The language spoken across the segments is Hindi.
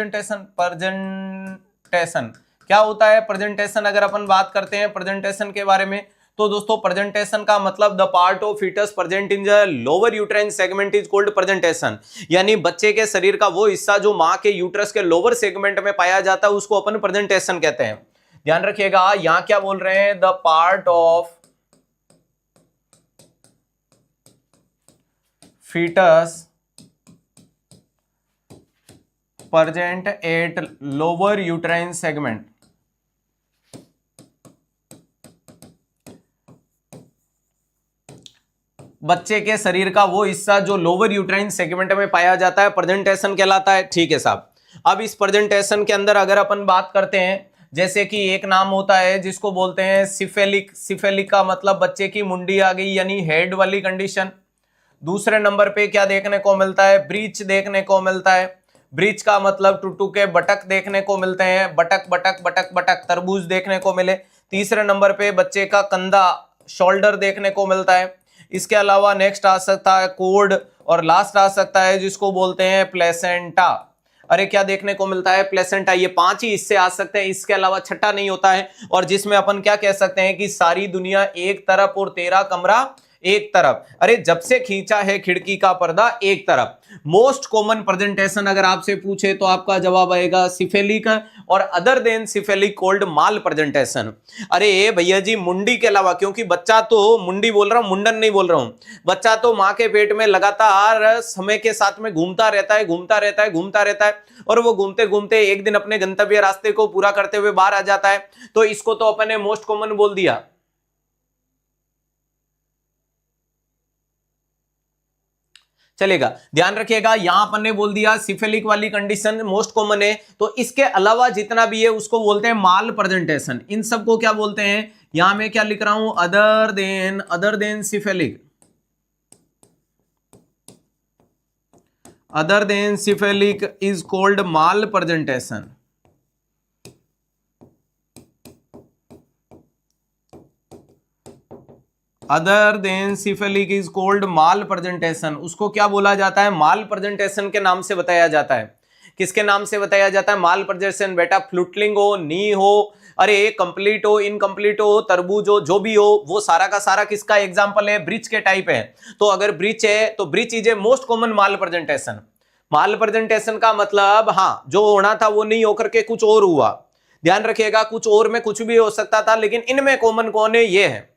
प्रेजेंटेशन क्या होता है? प्रेजेंटेशन अगर अपन बात करते हैं प्रेजेंटेशन के बारे में, तो दोस्तों प्रेजेंटेशन का मतलब the part of foetus present in the lower uterine segment is called presentation. यानी बच्चे के शरीर का वो हिस्सा जो मां के यूट्रस के लोअर सेगमेंट में पाया जाता है उसको अपन प्रेजेंटेशन कहते हैं। ध्यान रखिएगा, यहां क्या बोल रहे हैं? The part of foetus present at lower uterine segment। बच्चे के शरीर का वो हिस्सा जो लोअर यूट्राइन सेगमेंट में पाया जाता है प्रेजेंटेशन कहलाता है। ठीक है साहब, अब इस प्रेजेंटेशन के अंदर अगर अपन बात करते हैं, जैसे कि एक नाम होता है जिसको बोलते हैं सिफेलिक। सिफेलिक का मतलब बच्चे की मुंडी आ गई यानी हेड वाली कंडीशन। दूसरे नंबर पे क्या देखने को मिलता है? ब्रीच देखने को मिलता है। ब्रीच का मतलब टुटू के बटक देखने को मिलते हैं, बटक बटक बटक बटक तरबूज देखने को मिले। तीसरे नंबर पे बच्चे का कंधा शोल्डर देखने को मिलता है। इसके अलावा नेक्स्ट आ सकता है कोड, और लास्ट आ सकता है जिसको बोलते हैं प्लेसेंटा। अरे क्या देखने को मिलता है? प्लेसेंटा। ये 5 ही इससे आ सकते हैं, इसके अलावा छठा नहीं होता है। और जिसमें अपन क्या कह सकते हैं कि सारी दुनिया एक तरफ और तेरा कमरा एक तरफ। अरे जब से खींचा है खिड़की का पर्दा एक तरफ। मोस्ट कॉमन प्रेजेंटेशन अगर आपसे पूछे तो आपका जवाब आएगा सिफेलिक, और अदर देन सिफेलिक कॉल्ड माल प्रेजेंटेशन। अरे भैया जी मुंडी के अलावा, क्योंकि बच्चा तो मुंडी बोल रहा हूं, मुंडन नहीं बोल रहा हूं, बच्चा तो मां के पेट में लगातार समय के साथ में घूमता रहता है, घूमता रहता है, घूमता रहता है, और वो घूमते घूमते एक दिन अपने गंतव्य रास्ते को पूरा करते हुए बाहर आ जाता है। तो इसको तो अपन ने मोस्ट कॉमन बोल दिया। चलेगा, ध्यान रखिएगा, यहां अपन ने बोल दिया सिफेलिक वाली कंडीशन मोस्ट कॉमन है। तो इसके अलावा जितना भी है उसको बोलते हैं माल प्रेजेंटेशन। इन सबको क्या बोलते हैं? यहां मैं क्या लिख रहा हूं? Other than cephalic. Other than cephalic is called mall presentation. Other than cephalic is cold mall presentation. उसको क्या बोला जाता है? माल प्रेजेंटेशन के नाम से बताया जाता है। किसके नाम से बताया जाता है माल प्रेजेंटेशन? बेटा फ्लूटलिंग हो, नी हो, अरे कंप्लीट हो, इनकम्प्लीट हो, तरबूज हो, जो भी हो, वो सारा का सारा किसका एग्जाम्पल है? ब्रिज के टाइप है। तो अगर ब्रिज है तो bridge is a most common mall presentation. Mall presentation का मतलब हाँ जो होना था वो नहीं होकर के कुछ और हुआ। ध्यान रखिएगा, कुछ और में कुछ भी हो सकता था, लेकिन इनमें कॉमन कौन है? ये है।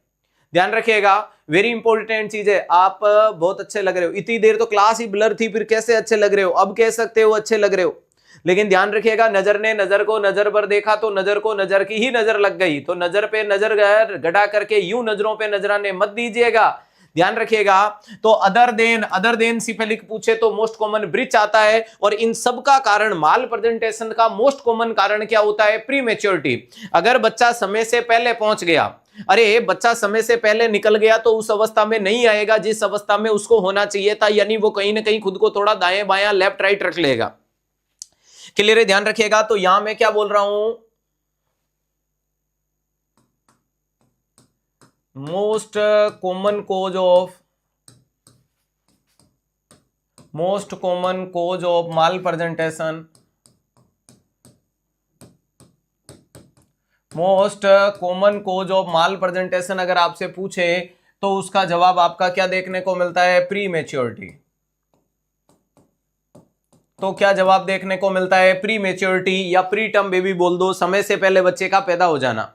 ध्यान रखिएगा, वेरी इंपॉर्टेंट चीज है। आप बहुत अच्छे लग रहे हो। इतनी देर तो क्लास ही ब्लर थी, फिर कैसे अच्छे लग रहे हो? अब कह सकते हो अच्छे लग रहे हो। लेकिन ध्यान रखिएगा, नजर ने नजर को नजर पर देखा तो नजर को नजर की ही नजर लग गई। तो नजर पे नजर गड़ा करके यूं नजरों पे नजराने मत दीजिएगा। ध्यान रखिएगा। तो अदर देन सिफेलिक पूछे तो मोस्ट कॉमन ब्रिच आता है। और इन सब का कारण, माल प्रेजेंटेशन का मोस्ट कॉमन कारण क्या होता है? Pre maturity. अगर बच्चा समय से पहले पहुंच गया, अरे बच्चा समय से पहले निकल गया तो उस अवस्था में नहीं आएगा जिस अवस्था में उसको होना चाहिए था, यानी वो कहीं ना कहीं खुद को थोड़ा दाएं बायां लेफ्ट राइट रख लेगा। क्लियर है? ध्यान रखिएगा। तो यहां मैं क्या बोल रहा हूं? Most common cause of malpresentation. Most common cause of malpresentation अगर आपसे पूछे तो उसका जवाब आपका क्या देखने को मिलता है? Pre maturity. तो क्या जवाब देखने को मिलता है? प्री मैच्योरिटी, या प्री टर्म बेबी बोल दो, समय से पहले बच्चे का पैदा हो जाना।